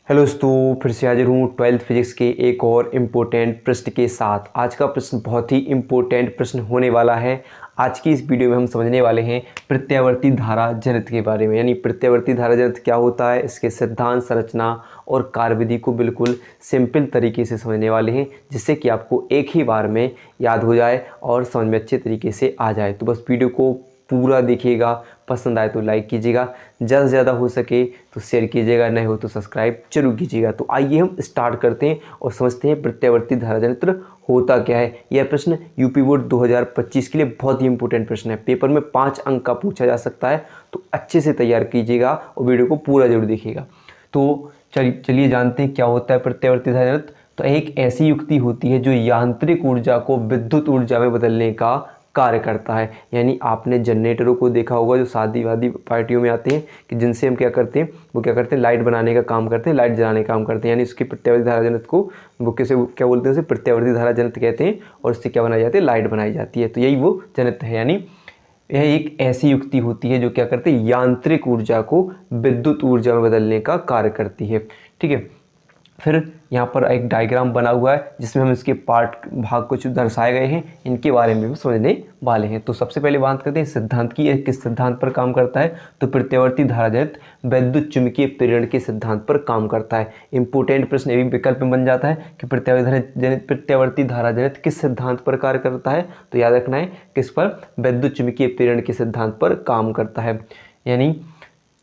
Hello दोस्तों, फिर से हाजिर हूँ 12th फिजिक्स के एक और इम्पोर्टेंट प्रश्न के साथ। आज का प्रश्न बहुत ही इम्पोर्टेंट प्रश्न होने वाला है। आज की इस वीडियो में हम समझने वाले हैं प्रत्यावर्ती धारा जनित के बारे में, यानी प्रत्यावर्ती धारा जनित क्या होता है, इसके सिद्धांत, संरचना और कार्यविधि को बिल्कुल सिंपल तरीके से समझने वाले हैं, जिससे कि आपको एक ही बार में याद हो जाए और समझ में अच्छे तरीके से आ जाए। तो बस वीडियो को पूरा देखिएगा, पसंद आए तो लाइक कीजिएगा, ज़्यादा से ज़्यादा हो सके तो शेयर कीजिएगा, नहीं हो तो सब्सक्राइब जरूर कीजिएगा। तो आइए हम स्टार्ट करते हैं और समझते हैं प्रत्यावर्ती धारा जनित्र होता क्या है। यह प्रश्न यूपी बोर्ड 2025 के लिए बहुत ही इंपॉर्टेंट प्रश्न है। पेपर में 5 अंक का पूछा जा सकता है, तो अच्छे से तैयार कीजिएगा और वीडियो को पूरा जरूर देखिएगा। तो चलिए जानते हैं क्या होता है प्रत्यावर्ती धारा जनित्र। तो एक ऐसी युक्ति होती है जो यांत्रिक ऊर्जा को विद्युत ऊर्जा में बदलने का कार्य करता है। यानी आपने जनरेटरों को देखा होगा जो शादी वादी पार्टियों में आते हैं, कि जिनसे हम क्या करते हैं, वो क्या करते हैं, लाइट बनाने का काम करते हैं, लाइट जलाने का काम करते हैं। यानी उसकी प्रत्यावर्ती धारा जनित को वो कैसे क्या बोलते हैं, उसे प्रत्यावर्ती धारा जनित कहते हैं, और इससे क्या बनाई जाती है, लाइट बनाई जाती है। तो यही वो जनित है। यानी यह एक ऐसी युक्ति होती है जो क्या करती है, यांत्रिक ऊर्जा को विद्युत ऊर्जा में बदलने का कार्य करती है। ठीक है। फिर यहाँ पर एक डायग्राम बना हुआ है जिसमें हम इसके पार्ट भाग कुछ दर्शाए गए हैं, इनके बारे में भी समझने वाले हैं। तो सबसे पहले बात करते हैं सिद्धांत की। किस सिद्धांत पर काम करता है, तो प्रत्यावर्ती धारा जनित वैद्युत चुंबकीय प्रेरण के सिद्धांत पर काम करता है। इंपोर्टेंट प्रश्न ये भी विकल्प में बन जाता है कि प्रत्यावर्ती धारा जनित किस सिद्धांत पर कार्य करता है, तो याद रखना है किस पर, वैद्युत चुंबकीय प्रेरण के सिद्धांत पर काम करता है। यानी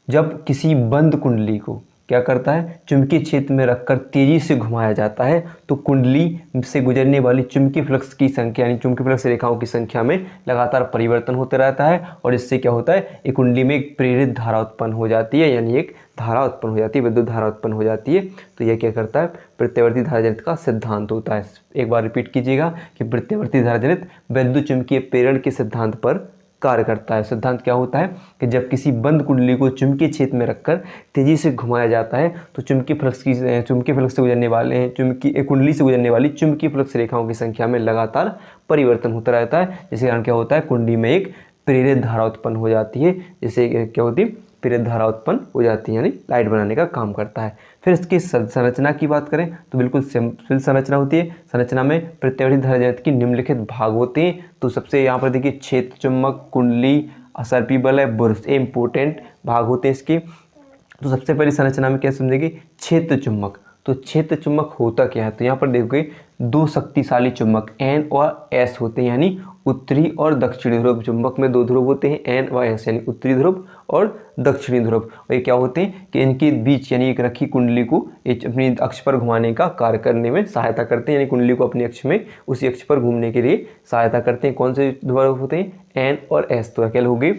जब किसी बंद कुंडली को क्या करता है, चुंबकीय क्षेत्र में रखकर तेजी से घुमाया जाता है, तो कुंडली से गुजरने वाली चुंबकीय फ्लक्स की संख्या, यानी चुंबकीय फ्लक्स रेखाओं की संख्या में लगातार परिवर्तन होते रहता है, और इससे क्या होता है, एक कुंडली में एक प्रेरित धारा उत्पन्न हो जाती है, यानी एक धारा उत्पन्न हो जाती है, विद्युत धारा उत्पन्न हो जाती है। तो यह क्या करता है, प्रत्यावर्ती धारा जनित का सिद्धांत होता है। एक बार रिपीट कीजिएगा कि प्रत्यावर्ती धारा जनित वैद्युत चुंबकीय प्रेरण के सिद्धांत पर कार्य करता है। सिद्धांत क्या होता है कि जब किसी बंद कुंडली को चुंबकीय क्षेत्र में रखकर तेजी से घुमाया जाता है, तो चुंबकीय फ्लक्स से गुजरने वाले कुंडली से गुजरने वाली चुंबकीय फ्लक्स रेखाओं की संख्या में लगातार परिवर्तन होता रहता है, जिसके कारण क्या होता है, कुंडली में एक प्रेरित धारा उत्पन्न हो जाती है। जिससे क्या होती है, प्रेरित धारा उत्पन्न हो जाती है, यानी लाइट बनाने का काम करता है। फिर इसकी संरचना की बात करें तो बिल्कुल सिंपल संरचना होती है। संरचना में प्रत्यावर्ती धारा जनित की निम्नलिखित भाग होते हैं। तो सबसे यहाँ पर देखिए, क्षेत्र चुंबक, कुंडली, असर्पी बल, बुर्श, ये इंपॉर्टेंट भाग होते हैं इसके। तो सबसे पहले संरचना में क्या समझेंगे, क्षेत्र चुंबक। तो क्षेत्र चुंबक होता क्या है, तो यहाँ पर देखोगे दो शक्तिशाली चुंबक N और S होते हैं, यानी उत्तरी और दक्षिणी ध्रुव। चुंबक में दो ध्रुव होते हैं N व S, यानी उत्तरी ध्रुव और दक्षिणी ध्रुव। और ये क्या होते हैं कि इनके बीच, यानी एक रखी कुंडली को अपनी अक्ष पर घुमाने का कार्य करने में सहायता करते हैं, यानी कुंडली को अपनी अक्ष में, उसी अक्ष पर घूमने के लिए सहायता करते हैं। कौन से ध्रुव होते हैं, N और S। तो क्या होगी,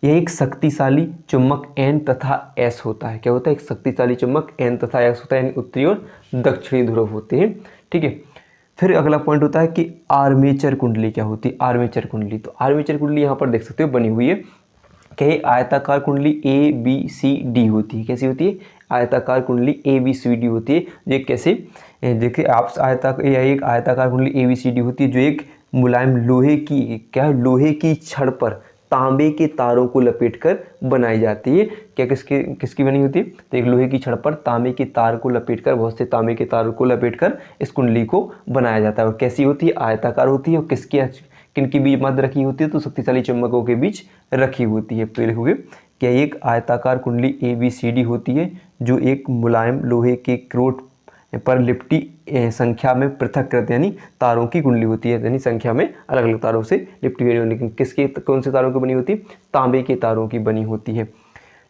यह एक शक्तिशाली चुंबक N तथा S होता है। क्या होता है, एक शक्तिशाली चुंबक N तथा S होता है, यानी उत्तरी और दक्षिणी ध्रुव होते हैं। ठीक है। फिर अगला पॉइंट होता है कि आर्मेचर कुंडली क्या होती है। आर्मेचर कुंडली, तो आर्मेचर कुंडली यहाँ पर देख सकते हो बनी हुई है कि आयताकार कुंडली ABCD होती है। कैसी होती है, आयताकार कुंडली ABCD होती है। ये कैसे, देखिए आप, एक आयताकार कुंडली ABCD होती है जो एक मुलायम लोहे की, क्या है, लोहे की छड़ पर तांबे के तारों को लपेटकर बनाई जाती है। क्या किसकी बनी होती है, तो एक लोहे की छड़ पर तांबे के तार को लपेटकर, बहुत से तांबे के तारों को लपेटकर इस कुंडली को बनाया जाता है। और कैसी होती है, आयताकार होती है, और किनके बीच मध्य रखी होती है, तो शक्तिशाली चुंबकों के बीच रखी होती है। तो लिखोगे क्या, एक आयताकार कुंडली ABCD होती है जो एक मुलायम लोहे के क्रोट पर लिपटी संख्या में पृथक, यानी तारों की कुंडली होती है, यानी संख्या में अलग अलग तारों से लिपटी हुई, लेकिन कौन से तारों की बनी होती है, तांबे के तारों की बनी होती है।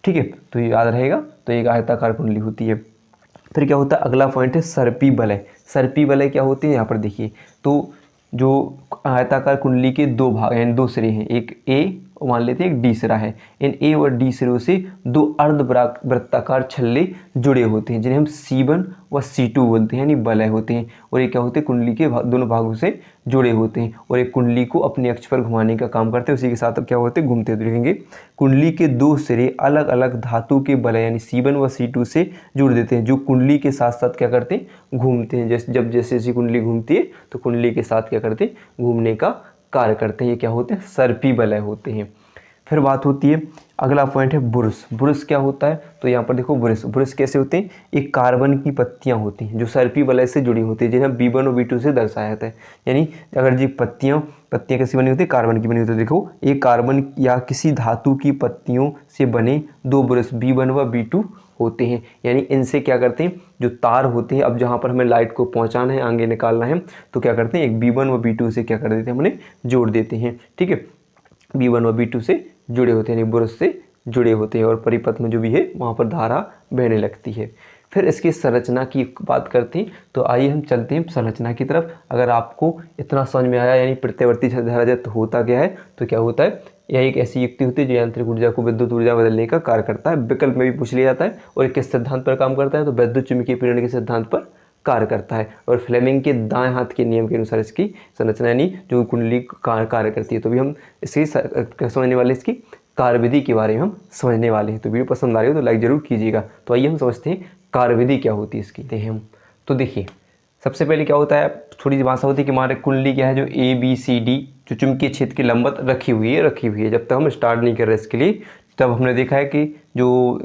ठीक है, तो ये याद रहेगा। तो एक आयताकार कुंडली होती है। फिर क्या होता है, अगला पॉइंट है सर्पी वलय। सर्पी वलय क्या होती है, यहाँ पर देखिए, तो जो आयताकार कुंडली के दो भाग, यानी दो सिरे हैं, एक A मान लेते हैं, एक D सिरा है। इन A और D सिरों से दो अर्धवृत्ताकार छल्ले जुड़े होते हैं, जिन्हें हम C1 व C2 बोलते हैं, यानी वलय होते हैं। और ये क्या होते हैं, कुंडली के दोनों भागों से जुड़े होते हैं, और एक कुंडली को अपने अक्ष पर घुमाने का काम करते हैं। उसी के साथ क्या होते हैं, घूमते रहेंगे। कुंडली के दो सिरे अलग अलग धातु के वलय, यानी C1 व C2 से जुड़ देते हैं, जो कुंडली के साथ साथ क्या करते हैं, घूमते हैं। जैसे कुंडली घूमती है, तो कुंडली के साथ क्या करते हैं, घूमने का कार्य करते हैं। ये क्या होते हैं, सर्पी वलय होते हैं। फिर बात होती है, अगला पॉइंट है बुरुस। बुरुस क्या होता है, तो यहाँ पर देखो बुरुस बुरुस कैसे होते हैं, एक कार्बन की पत्तियाँ होती हैं जो सर्पी वलय से जुड़ी होती है, जिन्हें B1 और B2 से दर्शाया जाता है। यानी अगर जी पत्तियाँ कैसी बनी होती है, कार्बन की बनी होती है। देखो एक कार्बन या किसी धातु की पत्तियों से बने दो बुरुस B1 व B2 होते हैं। यानी इनसे क्या करते हैं, जो तार होते हैं, अब जहाँ पर हमें लाइट को पहुँचाना है, आगे निकालना है, तो क्या करते हैं, एक B1 व B2 से क्या कर देते हैं, हमने जोड़ देते हैं। ठीक है, B1 व B2 से जुड़े होते हैं, बुरुस से जुड़े होते हैं, और परिपथ में जो भी है वहाँ पर धारा बहने लगती है। फिर इसकी संरचना की बात करते हैं, तो आइए हम चलते हैं संरचना की तरफ। अगर आपको इतना समझ में आया, यानी प्रत्यावर्ती धाराजत होता क्या है, तो क्या होता है, यह एक ऐसी युक्ति होती है जो यांत्रिक ऊर्जा को विद्युत ऊर्जा बदलने का कार्य करता है। विकल्प में भी पूछ लिया जाता है, और किस सिद्धांत पर काम करता है, तो विद्युत चुम्बकीय प्रेरण के सिद्धांत पर कार्य करता है। और फ्लेमिंग के दाएं हाथ के नियम के अनुसार इसकी संरचना यानी जो कुंडली कार्य करती है। तो भी हम इसकी समझने वाले, इसकी कार्यविधि के बारे में हम समझने वाले हैं। तो वीडियो पसंद आ रही हो तो लाइक जरूर कीजिएगा। तो आइए हम समझते हैं कार्यविधि क्या होती है इसकी। देखिए हम, तो देखिए सबसे पहले क्या होता है, थोड़ी सी भाषा होती है कि हमारे कुंडली क्या है, जो ABCD जो चुंबकीय क्षेत्र की लंबत रखी हुई है। जब तक हम स्टार्ट नहीं कर रहे इसके लिए, तब हमने देखा है कि जो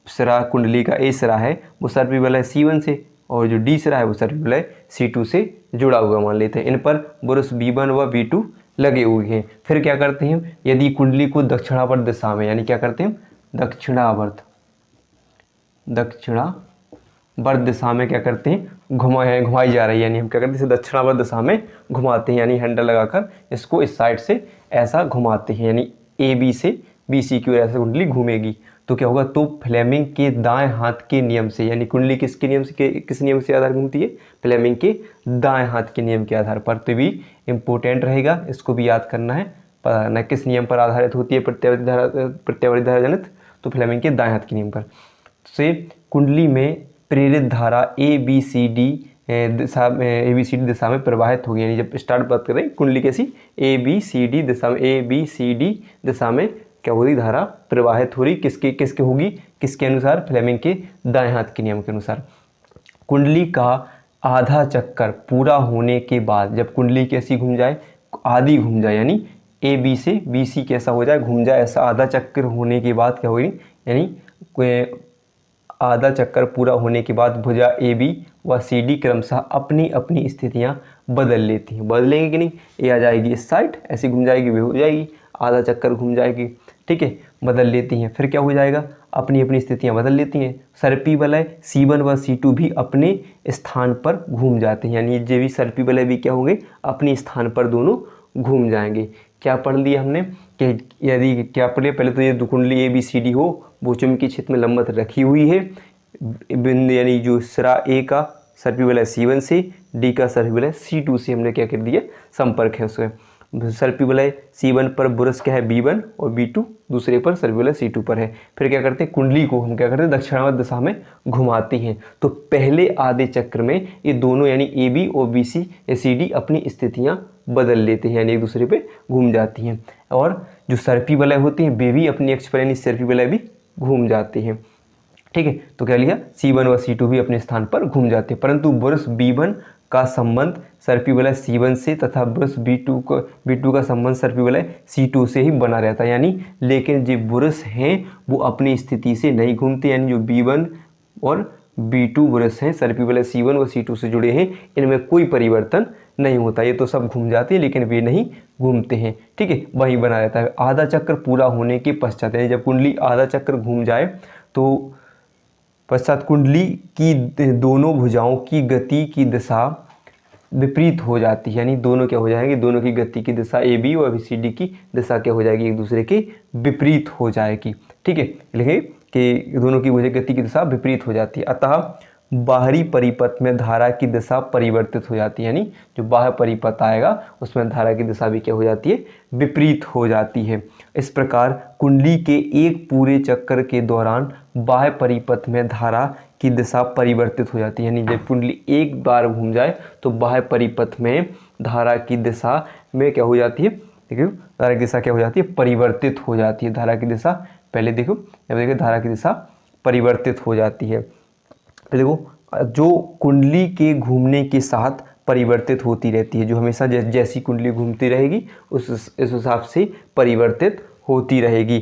सिरा कुंडली का A सिरा है वो सर्पी वलय C1 से, और जो D सिरा है वो सर्पी वलय C2 से जुड़ा हुआ मान लेते हैं। इन पर बुरुस B1 व B2 लगे हुए हैं। फिर क्या करते हैं, यदि कुंडली को दक्षिणावर्त दिशा में, यानी क्या करते हैं, दक्षिणावर्त दिशा में क्या करते हैं, घुमाई जा रही है, यानी हम क्या करते हैं, इसे दक्षिणावर्त दिशा में घुमाते हैं, यानी हैंडल लगाकर इसको इस साइड से ऐसा घुमाते हैं, यानी AB से BC की ओर ऐसे कुंडली घूमेगी। तो क्या होगा, तो फ्लेमिंग के दाएं हाथ के नियम से, यानी कुंडली किसके नियम से, किस नियम से आधार घूमती है, फ्लेमिंग के दाएं हाथ के नियम के आधार पर। तो भी इम्पोर्टेंट रहेगा, इसको भी याद करना है, पता करना किस नियम पर आधारित होती है प्रत्यावर्ती धारा जनित, तो फ्लेमिंग के दाएं हाथ के नियम पर। से कुंडली में प्रेरित धारा ABCD दिशा में प्रवाहित होगी। यानी जब स्टार्ट बात करें कुंडली कैसी, ABCD दिशा में क्या हो रही, धारा प्रवाहित हो रही, किसके होगी, किसके अनुसार, फ्लेमिंग के दाएं हाथ के नियम के अनुसार। कुंडली का आधा चक्कर पूरा होने के बाद, जब कुंडली कैसी घूम जाए, आधी घूम जाए, यानी AB से BC कैसा हो जाए, घूम जाए, ऐसा आधा चक्कर होने के बाद क्या होगी, यानी आधा चक्कर पूरा होने के बाद भुजा AB व CD क्रमशः अपनी अपनी स्थितियां बदल लेती हैं। बदलेंगे कि नहीं, ए आ जाएगी इस साइड, ऐसी घूम जाएगी, वे हो जाएगी, आधा चक्कर घूम जाएगी। ठीक है, बदल लेती हैं। फिर क्या हो जाएगा, अपनी अपनी स्थितियां बदल लेती हैं। सर्पी वलय C1 व C2 भी अपने स्थान पर घूम जाते हैं, यानी ये भी सर्पी वलय भी क्या होंगे, अपने स्थान पर दोनों घूम जाएंगे। क्या पढ़ लिया हमने कि यदि क्या पढ़ लिया, पहले तो ये कुंडली ABCD हो, वो चुंबकीय क्षेत्र में लंबत रखी हुई है, बिंदु यानी जो सिरा A का सर्पी वलय C1 से, D का सर्पी वलय C2 से हमने क्या कर दिया, संपर्क है उसमें। सर्पी वलय C1 पर बुरुस क्या है, B1, और B2 दूसरे पर सर्पी वलय C2 पर है। फिर क्या करते हैं, कुंडली को हम क्या करते हैं, दक्षिणावर्त दिशा में घुमाते हैं। तो पहले आधे चक्र में ये दोनों यानी AB और BC CD अपनी स्थितियां बदल लेते हैं, यानी एक दूसरे पे घूम जाती हैं। और जो सर्पी वलय होती हैं वे भी अपनी अक्ष पर यानी सर्पी वलय भी घूम जाते हैं। ठीक है, तो क्या लिया, C1 व C2 भी अपने स्थान पर घूम जाते हैं, परंतु बुरुस B1 का संबंध सर्पी वलय C1 से तथा बुरुस B2 का संबंध सर्पी वलय C2 से ही बना रहता है। यानी लेकिन जो बुरुस हैं वो अपनी स्थिति से नहीं घूमते, यानी जो B1 और B2 बुरुस हैं सर्पी वलय C1 व C2 से जुड़े हैं, इनमें कोई परिवर्तन नहीं होता। ये तो सब घूम जाते हैं लेकिन वे नहीं घूमते हैं। ठीक है, वही बना रहता है। आधा चक्कर पूरा होने के पश्चात, यानी जब कुंडली आधा चक्कर घूम जाए तो पश्चात कुंडली की दोनों भुजाओं की गति की दिशा विपरीत हो जाती है, यानी दोनों क्या हो जाएंगे, दोनों की गति की दिशा AB और CD की दिशा क्या हो जाएगी, एक दूसरे के विपरीत हो जाएगी। ठीक है, लिखे कि दोनों की गति की दिशा विपरीत हो जाती है, अतः बाहरी परिपथ में धारा की दिशा परिवर्तित हो जाती है, यानी जो बाहर परिपथ आएगा उसमें धारा की दिशा भी क्या हो जाती है, विपरीत हो जाती है। इस प्रकार कुंडली के एक पूरे चक्कर के दौरान बाह्य परिपथ में धारा की दिशा परिवर्तित हो जाती है, यानी जब कुंडली एक बार घूम जाए तो बाह्य परिपथ में धारा की दिशा में क्या हो जाती है, देखिए धारा की दिशा क्या हो जाती है, परिवर्तित हो जाती है। धारा की दिशा पहले देखो, जब देखिए धारा की दिशा परिवर्तित हो जाती है, देखो जो कुंडली के घूमने के साथ परिवर्तित होती रहती है, जो हमेशा जैसी कुंडली घूमती रहेगी उस हिसाब से परिवर्तित होती रहेगी।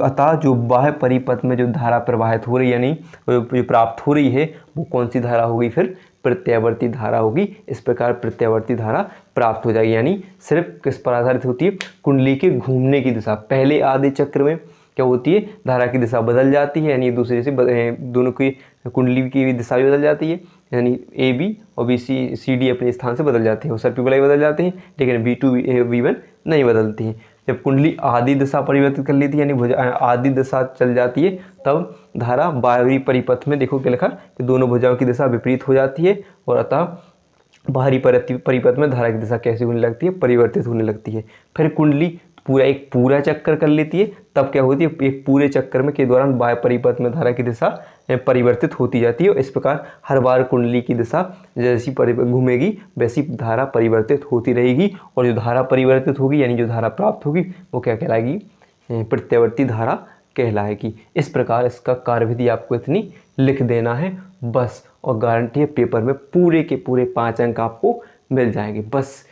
अतः जो बाह्य परिपथ में जो धारा प्रवाहित हो रही, यानी जो प्राप्त हो रही है, वो कौन सी धारा होगी? फिर प्रत्यावर्ती धारा होगी। इस प्रकार प्रत्यावर्ती धारा प्राप्त हो जाएगी। यानी सिर्फ किस पर आधारित होती है? कुंडली के घूमने की दिशा। पहले आधे चक्र में क्या होती है? धारा की दिशा बदल जाती है, यानी एक दूसरे से दोनों की कुंडली की दिशा भी बदल जाती है, यानी ए बी और बी सी सी डी अपने स्थान से बदल जाते हैं, और सर्पिकुलर बदल जाते हैं, लेकिन V2 V1 नहीं बदलती हैं। जब कुंडली आधी दिशा परिवर्तित कर लेती है, यानी आधी दिशा चल जाती है, तब धारा बाहरी परिपथ में, देखो क्या लिखा कि दोनों भुजाओं की दिशा विपरीत हो जाती है, और अतः बाहरी परिपथ में धारा की दिशा कैसे होने लगती है? परिवर्तित होने लगती है। फिर कुंडली पूरा चक्कर कर लेती है, तब क्या होती है? एक पूरे चक्कर में के दौरान बाह्य परिपथ में धारा की दिशा परिवर्तित होती जाती है, और इस प्रकार हर बार कुंडली की दिशा जैसी घूमेगी वैसी धारा परिवर्तित होती रहेगी, और जो धारा परिवर्तित होगी, यानी जो धारा प्राप्त होगी, वो क्या कहलाएगी? प्रत्यावर्ती धारा कहलाएगी। इस प्रकार इसका कार्यविधि आपको इतनी लिख देना है बस, और गारंटी है पेपर में पूरे के पूरे 5 अंक आपको मिल जाएंगे। बस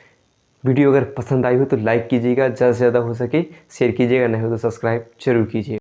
वीडियो अगर पसंद आई हो तो लाइक कीजिएगा, ज़्यादा से ज़्यादा हो सके शेयर कीजिएगा, नहीं हो तो सब्सक्राइब जरूर कीजिए।